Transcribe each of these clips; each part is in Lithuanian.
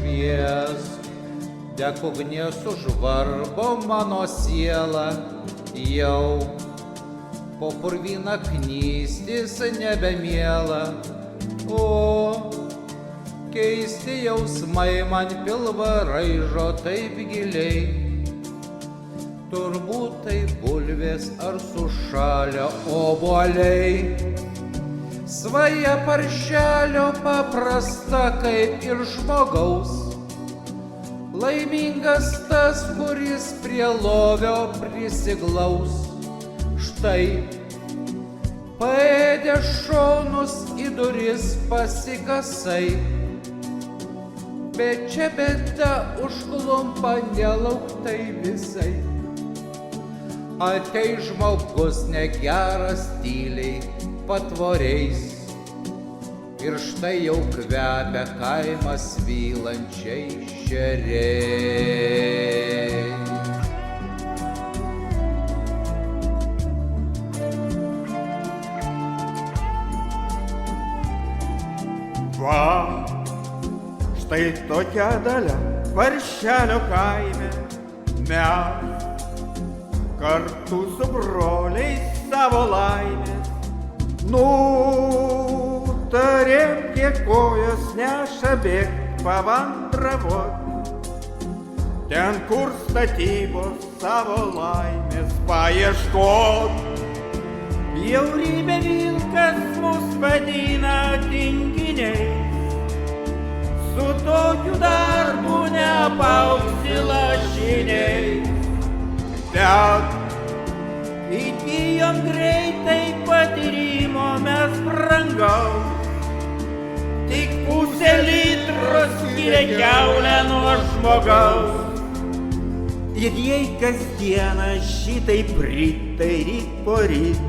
švies. Deg ugnies užvarbo mano siela, jau po purvyną knystis nebemiela. O, keisti jausmai man pilvą raižo taip giliai, turbūt tai bulvės ar sušalę obuoliai. Svaja paršelio paprasta kaip ir žmogaus, laimingas tas, kuris prie lovio prisiglaus. Štai paėdė šonus į duris pasikasai, bet čia bėda užklumpa nelauktai visai. Atei žmogus negeras tyliai patvoriais, ir štai jau kvepia kaimas vylančiais šeriais. Va, štai tokia dalia Paršelio kaime. Mes kartu su broliais savo laimės nutarėm, kiek kojos neša bėgt pavandravot. Ten, kur statybos savo laimės paieškot. Bjaurybė vilkas mus vadina tinginiais, su tokiu darbu neapaugsi lašiniais. Bet įgijom greitai patyrimo mes brangaus, tik pusę litro skiria kiaulę nuo žmogaus. Ir jei kasdieną šitaip rytai ryt po ryt,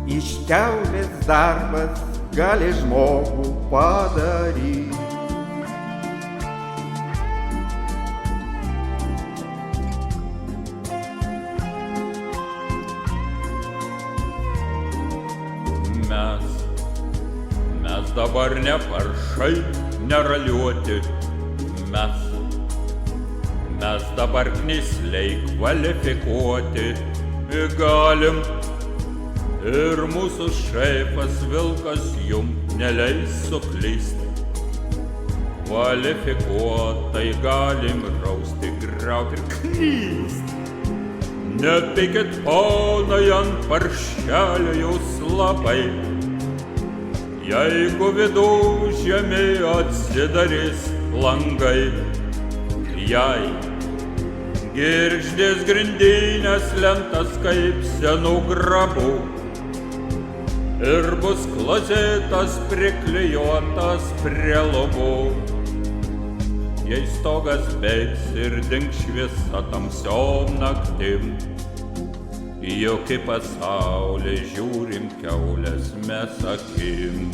iš kiaulės darbas gali žmogų padaryti. Mes dabar ne paršai, neraliuoti. Mes dabar knysliai kvalifikuoti. Galim ir mūsų šefas vilkas jum neleis suklysti. Kvalifikuotai galim rausti, grauti ir klysti. Nepykit ponai ant paršelio jūs labai, jeigu vidužemį atsidarys langai. Jei girgždės grindinės lentas kaip senų grabų, ir bus klozetas priklijuotas prie lubų. Jei stogas bėgs ir dings šviesa tamsiom naktim, juk į pasaulį žiūrim kiaulės mes akim.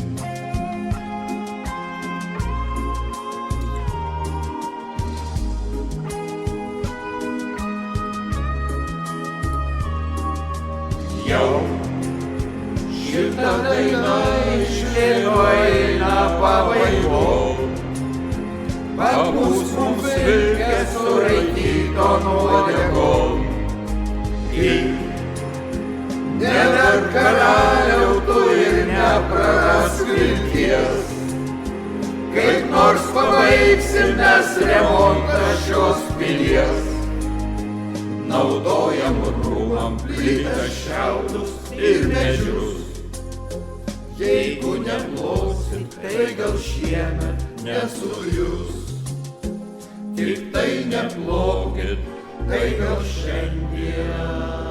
Jau šitą dainą išlėdo eina pabaigom, papūs mums vilkė suraityto nuodegom. Neverk karaliautų ir neprarask vilties, kaip nors pabaigsim mes remontą šios pilies. Naudojam rūmam plytą, šiaudus ir medžius. Jeigu neplosit, tai gal šiemet nesugrius. Tik tai neplokit, tai gal šiandien